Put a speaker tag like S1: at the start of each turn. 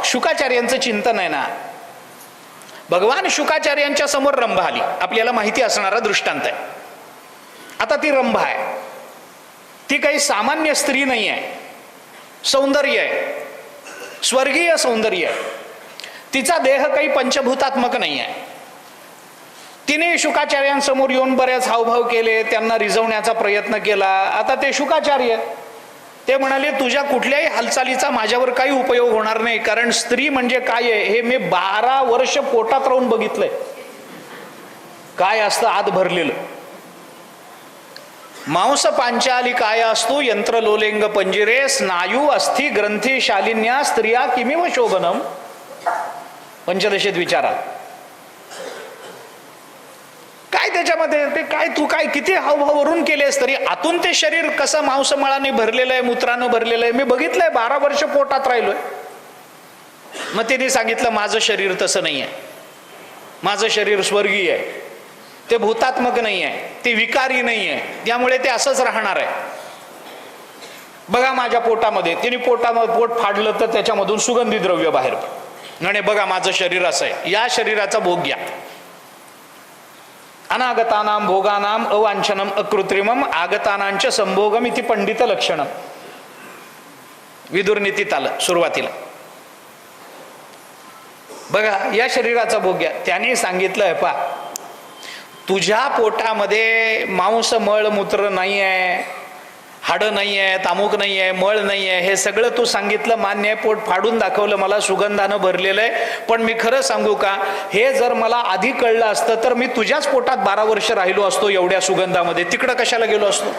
S1: शुकाचार्यांचं चिंतन आहे ना, भगवान शुकाचार्यांच्या समोर रंभा आली. आपल्याला माहिती असणारा दृष्टांत आहे. आता ती रंभा आहे, ती काही सामान्य स्त्री नाही आहे, सौंदर्य आहे, स्वर्गीय सौंदर्य आहे. तिचा देह काही पंचभूतात्मक नाही आहे. तिने शुकाचार्यांसमोर येऊन बऱ्याच हावभाव केले, त्यांना रिझवण्याचा प्रयत्न केला. आता ते शुकाचार्य ते म्हणाले, तुझ्या कुठल्याही हालचालीचा माझ्यावर काही उपयोग होणार नाही, कारण स्त्री म्हणजे काय आहे हे मी 12 वर्ष पोटात राहून बघितलंय. काय असतं आत भरलेलं. मांस पांचाली काय असतो, यंत्र लोलेंग पंजिरे, स्नायू अस्थि ग्रंथी शालिन्या, स्त्रिया किमिव शोभनम. पंचदशीत विचारा काय त्याच्यामध्ये. ते काय तू काय किती हावभावरून केलेस, तरी आतून ते शरीर कसं मांसमळाने भरलेलं आहे, मूत्रानं भरलेलं आहे, मी बघितलंय. 12 वर्ष पोटात राहिलोय. मग तिने सांगितलं, माझं शरीर तसं नाही आहे, माझं शरीर स्वर्गीय आहे, ते भूतात्मक नाही आहे, ते विकारी नाही आहे, त्यामुळे ते असंच राहणार आहे. बघा माझ्या पोटामध्ये. तिने पोट फाडलं तर त्याच्यामधून सुगंधी द्रव्य बाहेर पडलं. आणि बघा माझं शरीर असं आहे, या शरीराचा भोग घ्या. अनागतानाम भोगानाम अवांछनम अकृत्रिमम आगतानांच संभोगम इति पंडित लक्षणम. विदुर नीतीत आलं सुरुवातीला. बघा या शरीराचा भोग घ्या. त्याने सांगितलं, पा तुझ्या पोटामध्ये मांस मळ मूत्र नाही आहे, हाडं नाही आहे, तामुक नाही आहे, मळ नाही आहे, हे सगळं तू सांगितलं मान्य आहे. पोट फाडून दाखवलं मला, सुगंधानं भरलेलं आहे. पण मी खरं सांगू का, हे जर मला आधी कळलं असतं तर मी तुझ्याच पोटात 12 वर्ष राहिलो असतो एवढ्या सुगंधामध्ये. तिकडं कशाला गेलो असतो.